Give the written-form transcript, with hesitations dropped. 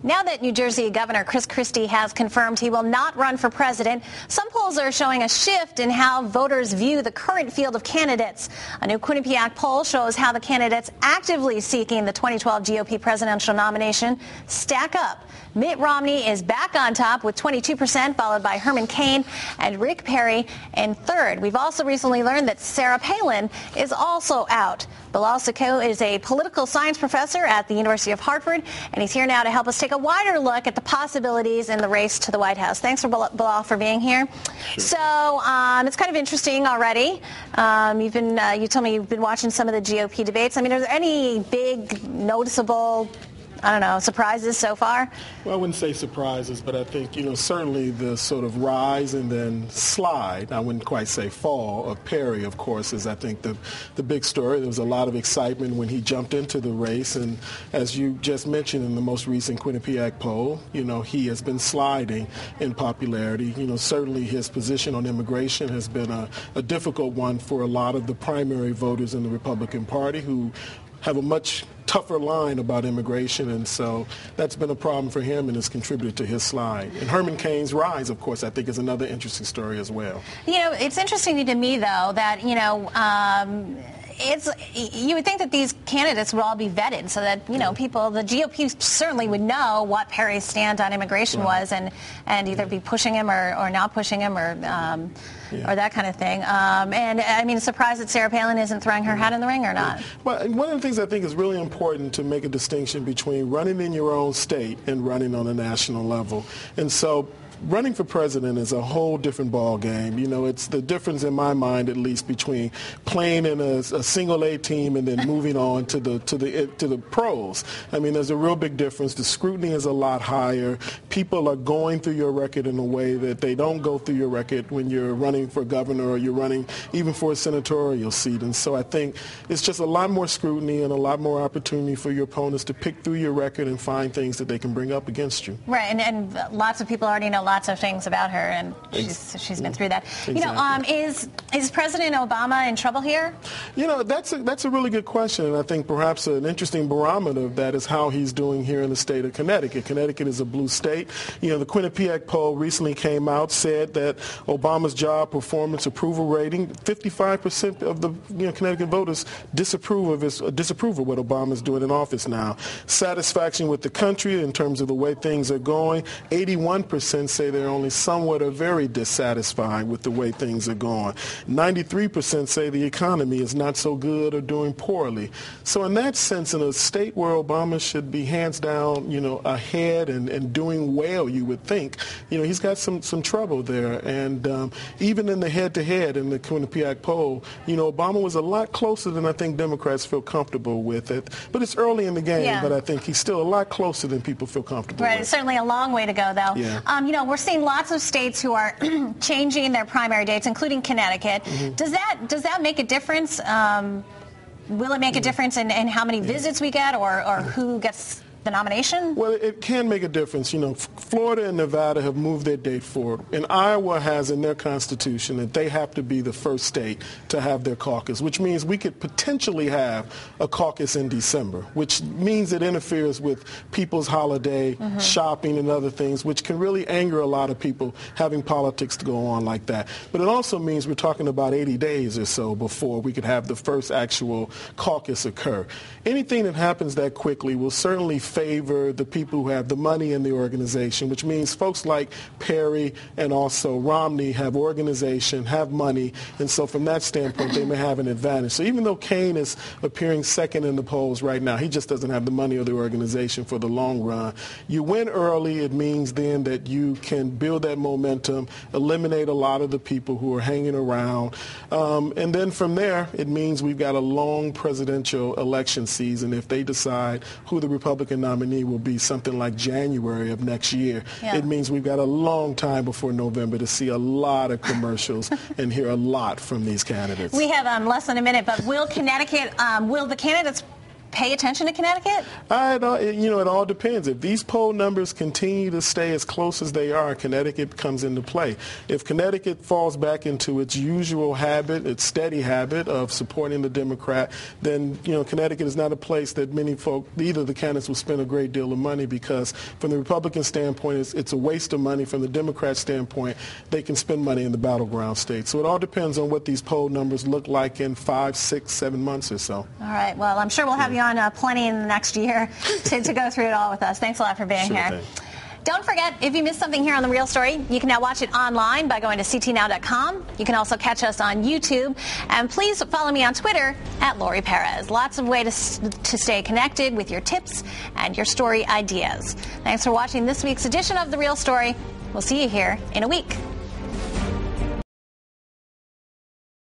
Now that New Jersey Governor Chris Christie has confirmed he will not run for president, some polls are showing a shift in how voters view the current field of candidates. A new Quinnipiac poll shows how the candidates actively seeking the 2012 GOP presidential nomination stack up. Mitt Romney is back on top with 22%, followed by Herman Cain and Rick Perry in third. We've also recently learned that Sarah Palin is also out. Bilal Sekou is a political science professor at the University of Hartford, and he's here now to help us take a wider look at the possibilities in the race to the White House. Thanks for Bilal for being here. Sure. So it's kind of interesting already. You told me you've been watching some of the GOP debates. I mean, are there any big, noticeable, surprises so far? Well, I wouldn't say surprises, but I think, certainly the sort of rise and then slide, I wouldn't quite say fall, of Perry, of course, is I think the big story. There was a lot of excitement when he jumped into the race, and as you just mentioned in the most recent Quinnipiac poll, he has been sliding in popularity. Certainly his position on immigration has been a difficult one for a lot of the primary voters in the Republican Party who have a much tougher line about immigration, and so that's been a problem for him and has contributed to his slide. And Herman Cain's rise, of course, I think is another interesting story as well. It's interesting to me, though, that, you would think that these candidates would all be vetted so that, people, the GOP certainly would know what Perry's stand on immigration was and either be pushing him or not pushing him or that kind of thing. And, I mean, surprised that Sarah Palin isn't throwing her hat in the ring or not. Well, one of the things I think is really important to make a distinction between running in your own state and running on a national level. And so running for president is a whole different ball game. It's the difference in my mind, at least, between playing in a single A team and then moving on to the pros. I mean, there's a real big difference. The scrutiny is a lot higher. People are going through your record in a way that they don't go through your record when you're running for governor or you're running even for a senatorial seat. And so I think it's just a lot more scrutiny and a lot more opportunity for your opponents to pick through your record and find things that they can bring up against you. Right, and lots of people already know lots of things about her, and she's been through that. Exactly. Is President Obama in trouble here? That's a really good question, and I think perhaps an interesting barometer of that is how he's doing here in the state of Connecticut. Connecticut is a blue state. The Quinnipiac poll recently came out, said that Obama's job performance approval rating, 55% of the Connecticut voters disapprove of what Obama's doing in office now. Satisfaction with the country in terms of the way things are going, 81% say they're only somewhat or very dissatisfied with the way things are going. 93% say the economy is not so good or doing poorly. So in that sense, in a state where Obama should be hands down, ahead and doing well, you would think, he's got some trouble there. And even in the head-to-head in the Quinnipiac poll, Obama was a lot closer than I think Democrats feel comfortable with it. But it's early in the game, but I think he's still a lot closer than people feel comfortable with. Right, it's certainly a long way to go, though. Yeah. We're seeing lots of states who are changing their primary dates, including Connecticut. Mm-hmm. Does that make a difference? Will it make a difference in how many visits we get or who gets the nomination? Well, it can make a difference. Florida and Nevada have moved their date forward. And Iowa has in their constitution that they have to be the first state to have their caucus, which means we could potentially have a caucus in December, which means it interferes with people's holiday, shopping and other things, which can really anger a lot of people having politics to go on like that. But it also means we're talking about 80 days or so before we could have the first actual caucus occur. Anything that happens that quickly will certainly favor the people who have the money in the organization, which means folks like Perry and also Romney have organization, have money, and so from that standpoint, they may have an advantage. So even though Cain is appearing second in the polls right now, he just doesn't have the money or the organization for the long run. You win early, it means then that you can build that momentum, eliminate a lot of the people who are hanging around, and then from there, it means we've got a long presidential election season if they decide who the Republican nominee will be something like January of next year. Yeah. It means we've got a long time before November to see a lot of commercials and hear a lot from these candidates. We have less than a minute, but will the candidates pay attention to Connecticut? It all depends. If these poll numbers continue to stay as close as they are, Connecticut comes into play. If Connecticut falls back into its usual habit, its steady habit of supporting the Democrat, then, Connecticut is not a place that many folk, either the candidates will spend a great deal of money, because from the Republican standpoint, it's a waste of money. From the Democrat standpoint, they can spend money in the battleground states. So it all depends on what these poll numbers look like in 5, 6, 7 months or so. All right. Well, I'm sure we'll have you on plenty in the next year to go through it all with us. Thanks a lot for being here. Thing. Don't forget, if you missed something here on The Real Story, you can now watch it online by going to ctnow.com. You can also catch us on YouTube. And please follow me on Twitter at Lori Perez. Lots of ways to stay connected with your tips and your story ideas. Thanks for watching this week's edition of The Real Story. We'll see you here in a week.